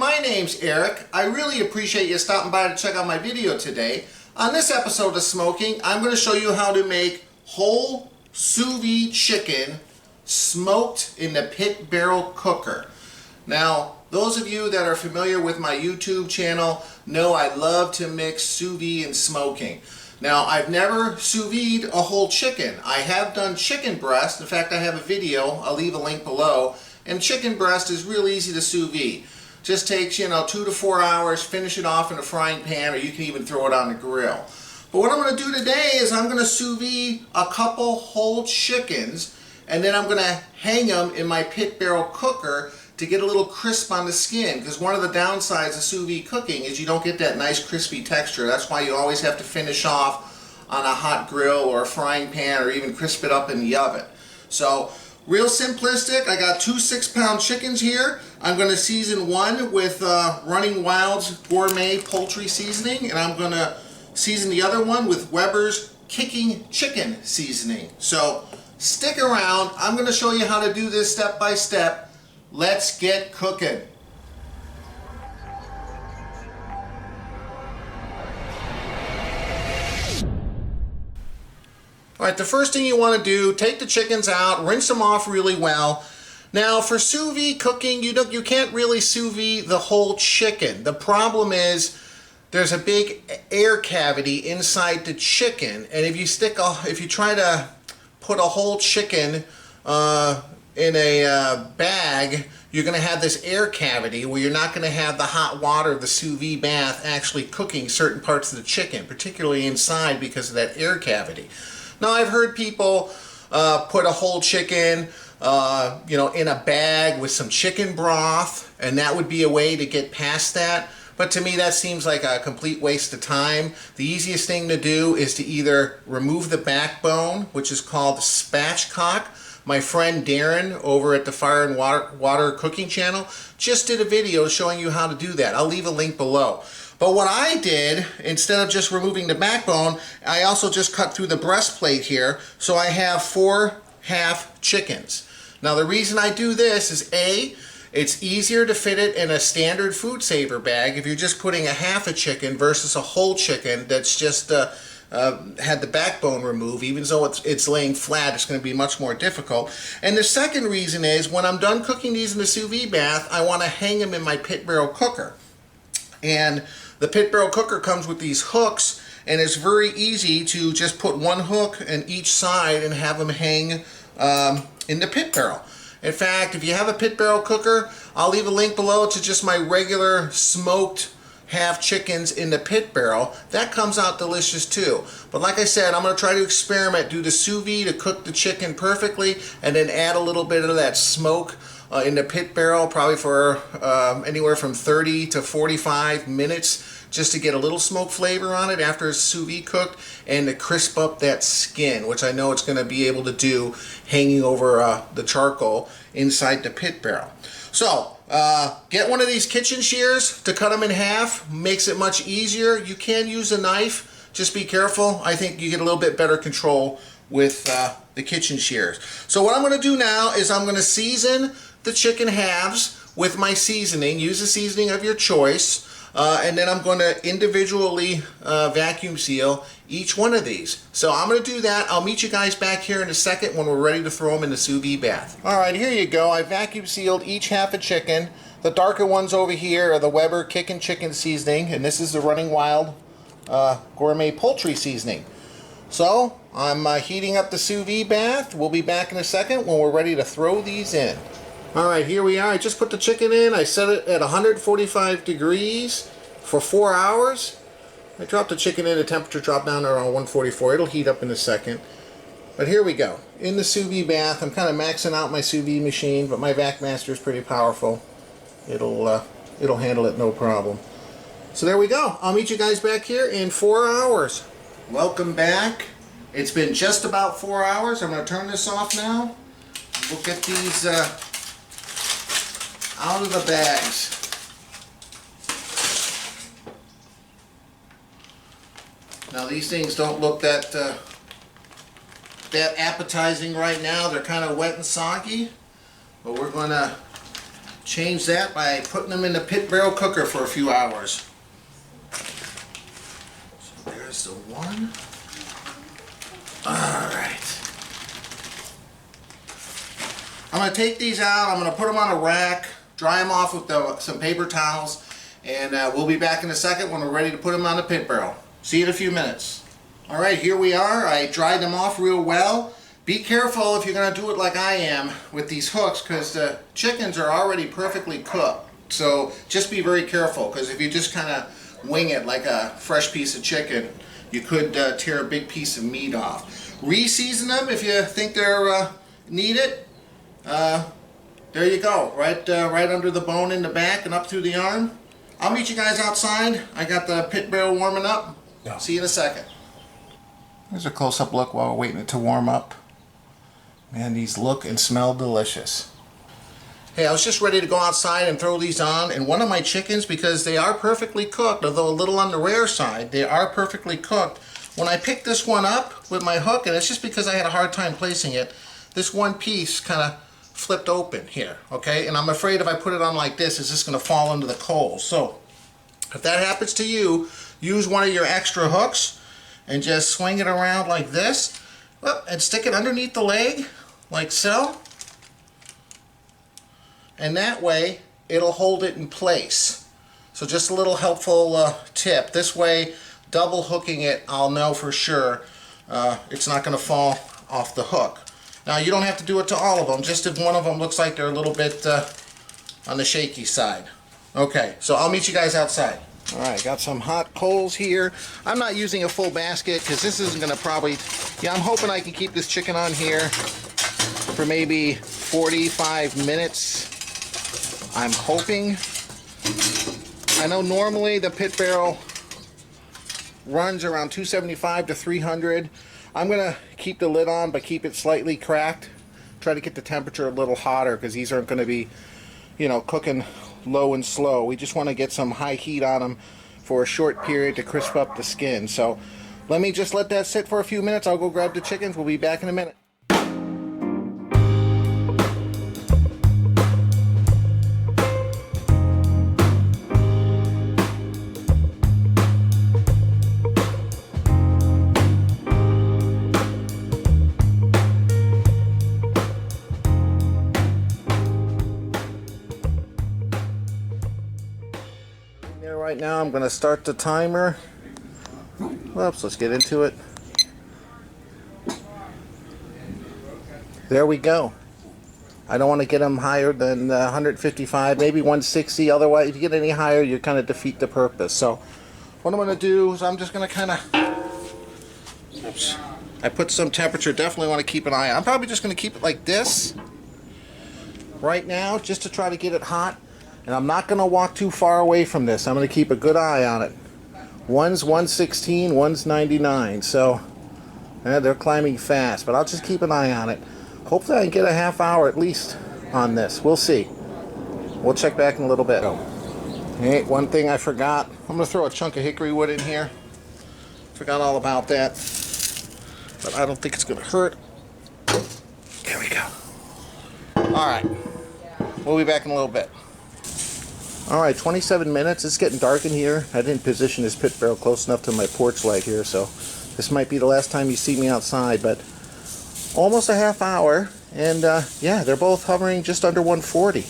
my name's Eric. I really appreciate you stopping by to check out my video today. On this episode of Smo'King, I'm going to show you how to make whole sous vide chicken smoked in the pit barrel cooker. Now, those of you that are familiar with my YouTube channel know I love to mix sous vide and smoking. Now, I've never sous vide a whole chicken. I have done chicken breast. In fact, I have a video. I'll leave a link below. And chicken breast is real easy to sous vide. Just takes, 2 to 4 hours, finish it off in a frying pan, or you can even throw it on the grill. But what I'm going to do today is I'm going to sous vide a couple whole chickens, and then I'm going to hang them in my pit barrel cooker to get a little crisp on the skin, because one of the downsides of sous vide cooking is you don't get that nice crispy texture. That's why you always have to finish off on a hot grill or a frying pan, or even crisp it up in the oven. So real simplistic. I got 2 6-pound chickens here. I'm going to season one with Running Wild's gourmet poultry seasoning, and I'm going to season the other one with Weber's kicking chicken seasoning. So stick around. I'm going to show you how to do this step by step. Let's get cooking. Alright, the first thing you want to do, take the chickens out, rinse them off really well. Now for sous vide cooking, you can't really sous vide the whole chicken. The problem is there's a big air cavity inside the chicken, and if you try to put a whole chicken in a bag, you're going to have this air cavity where you're not going to have the hot water of the sous vide bath actually cooking certain parts of the chicken, particularly inside, because of that air cavity. Now, I've heard people put a whole chicken, in a bag with some chicken broth, and that would be a way to get past that. But to me, that seems like a complete waste of time. The easiest thing to do is to either remove the backbone, which is called spatchcock. My friend Darren over at the Fire and Water Cooking channel just did a video showing you how to do that. I'll leave a link below. But what I did, instead of just removing the backbone, I also just cut through the breastplate here, so I have 4 half chickens. Now the reason I do this is A, it's easier to fit it in a standard food saver bag if you're just putting a half a chicken versus a whole chicken that's just had the backbone removed. Even though it's laying flat, it's going to be much more difficult. And the second reason is when I'm done cooking these in the sous vide bath, I want to hang them in my pit barrel cooker. And the pit barrel cooker comes with these hooks, and it's very easy to just put one hook in each side and have them hang in the pit barrel. In fact, if you have a pit barrel cooker, I'll leave a link below to just my regular smoked half chickens in the pit barrel. That comes out delicious too. But like I said, I'm going to try to experiment, do the sous vide to cook the chicken perfectly, and then add a little bit of that smoke in the pit barrel, probably for anywhere from 30 to 45 minutes, just to get a little smoke flavor on it after it's sous vide cooked, and to crisp up that skin, which I know it's going to be able to do hanging over the charcoal inside the pit barrel. So get one of these kitchen shears to cut them in half. Makes it much easier. You can use a knife. Just be careful. I think you get a little bit better control with the kitchen shears. So what I'm going to do now is I'm going to season the chicken halves with my seasoning. Use a seasoning of your choice. And then I'm going to individually vacuum seal each one of these. So I'm going to do that. I'll meet you guys back here in a second when we're ready to throw them in the sous vide bath. Alright, here you go. I vacuum sealed each half a chicken. The darker ones over here are the Weber Kickin' Chicken seasoning, and this is the Running Wild gourmet poultry seasoning. So I'm heating up the sous vide bath. We'll be back in a second when we're ready to throw these in. Alright, here we are. I just put the chicken in. I set it at 145 degrees for 4 hours. I dropped the chicken in, the temperature dropped down to around 144. It'll heat up in a second. But here we go. In the sous vide bath, I'm kind of maxing out my sous vide machine, but my VacMaster is pretty powerful. It'll handle it no problem. So there we go. I'll meet you guys back here in 4 hours. Welcome back. It's been just about 4 hours. I'm going to turn this off now. We'll get these out of the bags. Now these things don't look that appetizing right now. They're kind of wet and soggy, but we're going to change that by putting them in the pit barrel cooker for a few hours. So there's the one. Alright. I'm going to take these out, I'm going to put them on a rack, dry them off with some paper towels, and we'll be back in a second when we're ready to put them on the pit barrel. See you in a few minutes. Alright, here we are. I dried them off real well. Be careful if you're going to do it like I am with these hooks, because the chickens are already perfectly cooked. So just be very careful, because if you just kind of wing it like a fresh piece of chicken, you could tear a big piece of meat off. Re-season them if you think they're needed. There you go, right under the bone in the back and up through the arm. I'll meet you guys outside. I got the pit barrel warming up. Yeah. See you in a second. Here's a close-up look while we're waiting it to warm up. Man, these look and smell delicious. Hey, I was just ready to go outside and throw these on, and one of my chickens, because they are perfectly cooked, although a little on the rare side, they are perfectly cooked. When I picked this one up with my hook, and it's just because I had a hard time placing it, this one piece kind of flipped open here, okay? And I'm afraid if I put it on like this, it's just going to fall into the coals. So if that happens to you, use one of your extra hooks and just swing it around like this, and stick it underneath the leg like so, and that way it'll hold it in place. So just a little helpful tip. This way, double hooking it, I'll know for sure it's not going to fall off the hook. Now, you don't have to do it to all of them, just if one of them looks like they're a little bit on the shaky side. Okay, so I'll meet you guys outside. Alright, got some hot coals here. I'm not using a full basket because this isn't going to probably... Yeah, I'm hoping I can keep this chicken on here for maybe 45 minutes. I'm hoping. I know normally the pit barrel runs around 275 to 300. I'm going to keep the lid on, but keep it slightly cracked. Try to get the temperature a little hotter, because these aren't going to be, you know, cooking low and slow. We just want to get some high heat on them for a short period to crisp up the skin. So let me just let that sit for a few minutes. I'll go grab the chickens. We'll be back in a minute. Right now I'm going to start the timer. Whoops, let's get into it. There we go. I don't want to get them higher than 155, maybe 160. Otherwise, if you get any higher, you kind of defeat the purpose. So what I'm going to do is I'm just going to kind of... Oops. I put some temperature. Definitely want to keep an eye on. I'm probably just going to keep it like this right now, just to try to get it hot. And I'm not going to walk too far away from this. I'm going to keep a good eye on it. One's 116, one's 99. So they're climbing fast, but I'll just keep an eye on it. Hopefully I can get a half hour at least on this. We'll see. We'll check back in a little bit. Hey, one thing I forgot. I'm going to throw a chunk of hickory wood in here. Forgot all about that. But I don't think it's going to hurt. There we go. Alright. We'll be back in a little bit. Alright, 27 minutes. It's getting dark in here. I didn't position this pit barrel close enough to my porch light here, so this might be the last time you see me outside, but almost a half hour, and yeah, they're both hovering just under 140.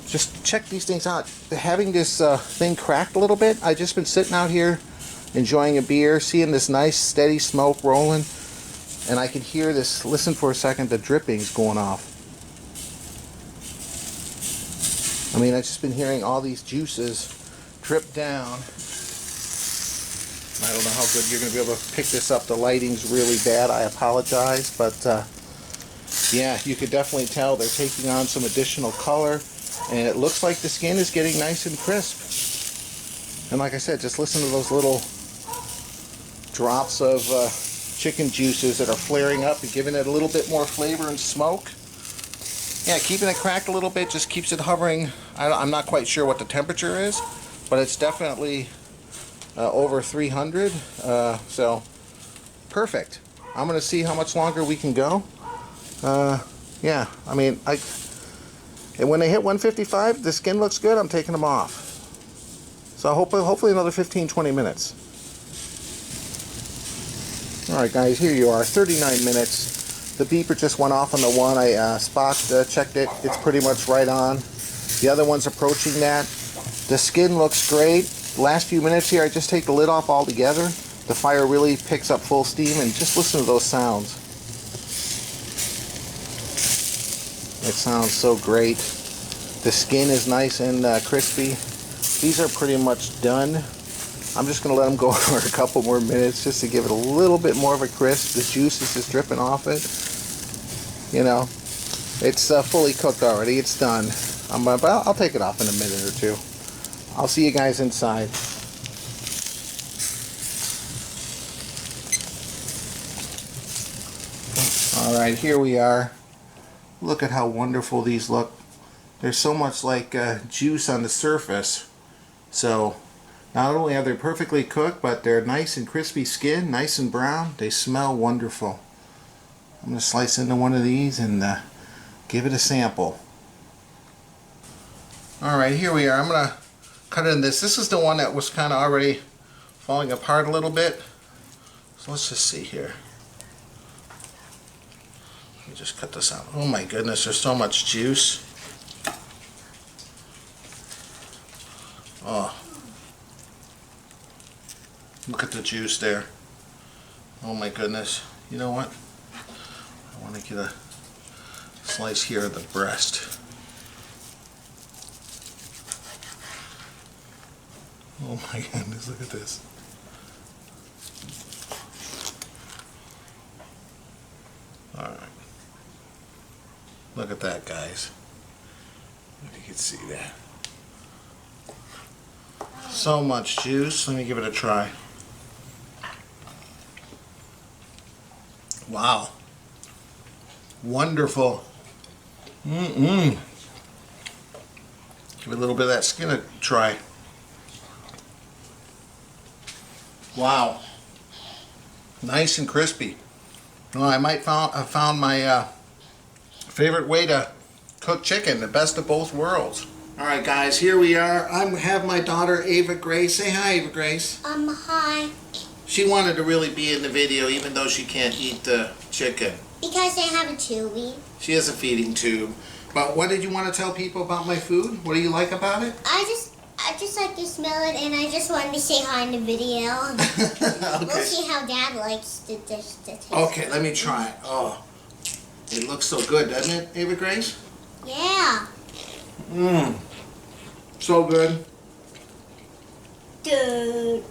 Just check these things out. Having this thing cracked a little bit, I've just been sitting out here enjoying a beer, seeing this nice steady smoke rolling, and I can hear this, listen for a second, the drippings going off. I mean, I've just been hearing all these juices drip down. I don't know how good you're going to be able to pick this up. The lighting's really bad. I apologize. But, yeah, you could definitely tell they're taking on some additional color. And it looks like the skin is getting nice and crisp. And like I said, just listen to those little drops of chicken juices that are flaring up and giving it a little bit more flavor and smoke. Yeah, keeping it cracked a little bit just keeps it hovering. I'm not quite sure what the temperature is, but it's definitely over 300. So, perfect. I'm going to see how much longer we can go. Yeah, I mean, And when they hit 155, the skin looks good, I'm taking them off. So hopefully another 15-20 minutes. Alright guys, here you are, 39 minutes. The beeper just went off on the one. I spot checked it. It's pretty much right on. The other one's approaching that. The skin looks great. The last few minutes here, I just take the lid off altogether. The fire really picks up full steam, and just listen to those sounds. It sounds so great. The skin is nice and crispy. These are pretty much done. I'm just going to let them go for a couple more minutes just to give it a little bit more of a crisp. The juice is just dripping off it. You know, it's fully cooked already. It's done. I'll take it off in a minute or two. I'll see you guys inside. Alright, here we are. Look at how wonderful these look. There's so much like juice on the surface. So not only are they perfectly cooked, but they're nice and crispy skin, nice and brown. They smell wonderful. I'm going to slice into one of these and give it a sample. Alright, here we are. I'm going to cut in this. This is the one that was kind of already falling apart a little bit. So let's just see here. Let me just cut this out. Oh my goodness, there's so much juice. Oh. Look at the juice there. Oh my goodness. You know what? I want to get a slice here of the breast. Oh my goodness, look at this. Alright. Look at that, guys. If you can see that. So much juice. Let me give it a try. Wow. Wonderful. Give it a little bit of that skin a try. Wow. Nice and crispy. Well, I might have found my favorite way to cook chicken, the best of both worlds. Alright guys, here we are. I have my daughter Ava Grace. Say hi, Ava Grace. Hi. She wanted to really be in the video even though she can't eat the chicken. Because I have a tubie. She has a feeding tube. But what did you want to tell people about my food? What do you like about it? I just like to smell it, and I just wanted to say hi in the video. Okay. We'll see how Dad likes the dish to taste. Okay, let me try it. Oh, it looks so good, doesn't it, Ava Grace? Yeah. Mmm. So good. Dude.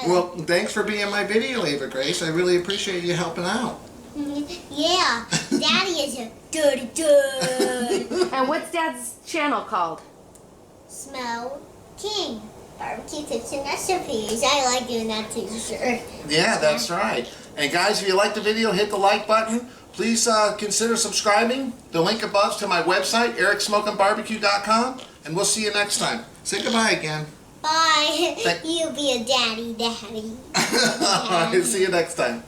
Well, thanks for being in my video, Ava Grace. I really appreciate you helping out. Yeah. Daddy is a dirty dude. And what's Dad's channel called? Smo'King. Barbecue tips and recipes. I like doing that too, sure. Yeah, that's right. And guys, if you like the video, hit the like button. Please consider subscribing. The link above is to my website, ericsmokingbbq.com. And we'll see you next time. Say goodbye again. Bye. You be a daddy. All right, see you next time.